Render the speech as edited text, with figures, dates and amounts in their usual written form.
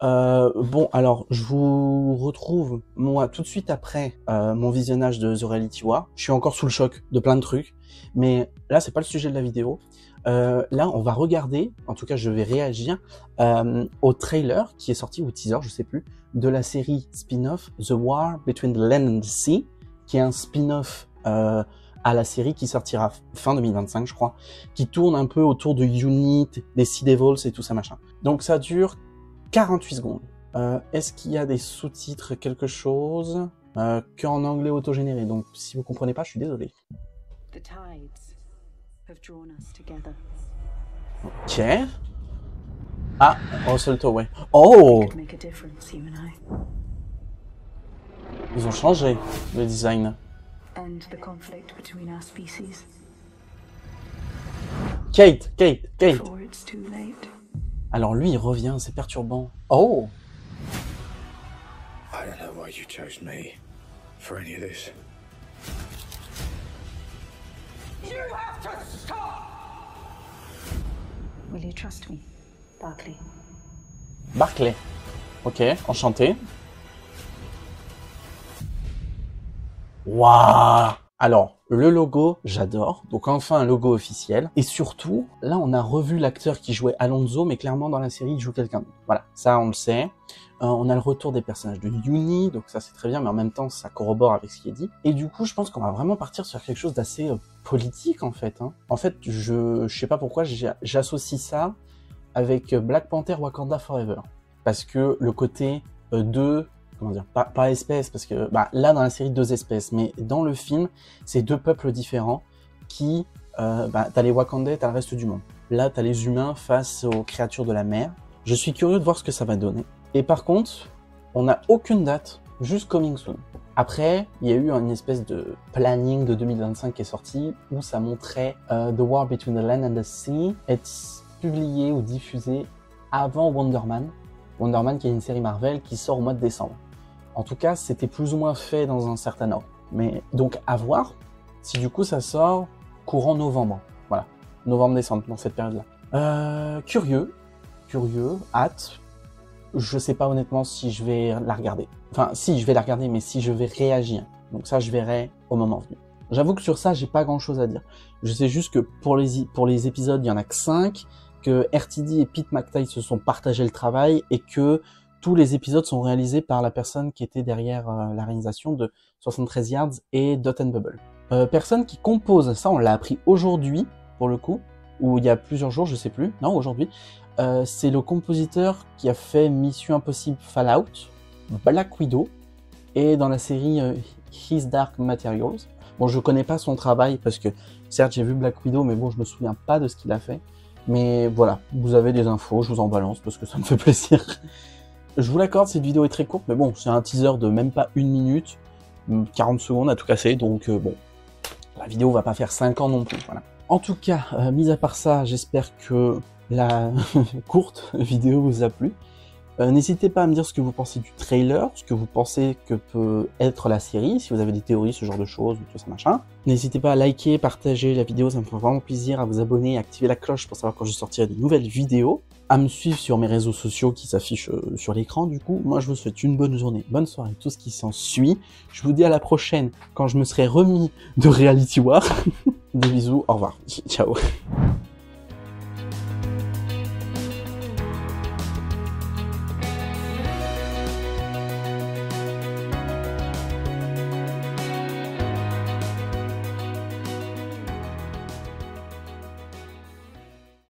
Bon, alors, je vous retrouve, moi, tout de suite après mon visionnage de The Reality War. Je suis encore sous le choc de plein de trucs, mais là, c'est pas le sujet de la vidéo. Là, on va regarder, en tout cas, je vais réagir au trailer qui est sorti, ou teaser, je sais plus, de la série spin-off The War Between the Land and the Sea, qui est un spin-off à la série qui sortira fin 2025, je crois, qui tourne un peu autour de Unit, des Sea Devils et tout ça, machin. Donc, ça dure 48 secondes. Est-ce qu'il y a des sous-titres, quelque chose qu'en anglais autogénéré? Donc, si vous comprenez pas, je suis désolé. The tides have drawn us together. Ok. Ah, Russell Tovey. Oh, Could make a difference, you and I. ils ont changé le design. End the conflict between our species Kate. before it's too late. Alors lui, il revient, c'est perturbant. Oh, I don't know why you chose me for any of this. Will you trust me, Barclay? Barclay. Ok, enchanté. Waouh! Alors, le logo, j'adore. Donc enfin un logo officiel. Et surtout, là on a revu l'acteur qui jouait Alonso, mais clairement dans la série il joue quelqu'un d'autre. Voilà, ça on le sait. On a le retour des personnages de Uni, donc ça c'est très bien, mais en même temps ça corrobore avec ce qui est dit. Et du coup, je pense qu'on va vraiment partir sur quelque chose d'assez politique en fait. En fait, je sais pas pourquoi j'associe ça avec Black Panther Wakanda Forever. Parce que le côté comment dire, pas espèces, parce que là dans la série 2 espèces, mais dans le film c'est 2 peuples différents qui, t'as les Wakandais, t'as le reste du monde. Là t'as les humains face aux créatures de la mer. Je suis curieux de voir ce que ça va donner. Et par contre, on n'a aucune date, juste coming soon. Après, il y a eu une espèce de planning de 2025 qui est sorti, où ça montrait The War Between the Land and the Sea être publié ou diffusé avant Wonder Man. Wonder Man qui est une série Marvel qui sort au mois de décembre. En tout cas, c'était plus ou moins fait dans un certain ordre. Mais donc à voir si du coup ça sort courant novembre. Voilà, novembre-décembre, dans cette période-là. Curieux, hâte. Je sais pas honnêtement si je vais la regarder. Enfin, si je vais la regarder, mais si je vais réagir. Donc ça, je verrai au moment venu. J'avoue que sur ça, j'ai pas grand-chose à dire. Je sais juste que pour les épisodes, il y en a que 5, que RTD et Pete McTighe se sont partagés le travail et que tous les épisodes sont réalisés par la personne qui était derrière la réalisation de 73 Yards et Dot and Bubble. Personne qui compose, ça on l'a appris aujourd'hui, pour le coup, ou il y a plusieurs jours, je sais plus, non, aujourd'hui. C'est le compositeur qui a fait Mission Impossible Fallout, Black Widow, et dans la série His Dark Materials. Bon, je connais pas son travail parce que, certes, j'ai vu Black Widow, mais bon, je me souviens pas de ce qu'il a fait. Mais voilà, vous avez des infos, je vous en balance parce que ça me fait plaisir. Je vous l'accorde, cette vidéo est très courte, mais bon, c'est un teaser de même pas 1 minute, 40 secondes à tout casser, donc bon, la vidéo va pas faire 5 ans non plus, voilà. En tout cas, mis à part ça, j'espère que la courte vidéo vous a plu. N'hésitez pas à me dire ce que vous pensez du trailer, ce que vous pensez que peut être la série, si vous avez des théories, ce genre de choses, ou tout ça machin. N'hésitez pas à liker, partager la vidéo, ça me fait vraiment plaisir, à vous abonner, à activer la cloche pour savoir quand je sortirai de nouvelles vidéos, à me suivre sur mes réseaux sociaux qui s'affichent sur l'écran du coup. Moi je vous souhaite une bonne journée, bonne soirée, tout ce qui s'ensuit. Je vous dis à la prochaine quand je me serai remis de Reality War. Des bisous, au revoir, ciao.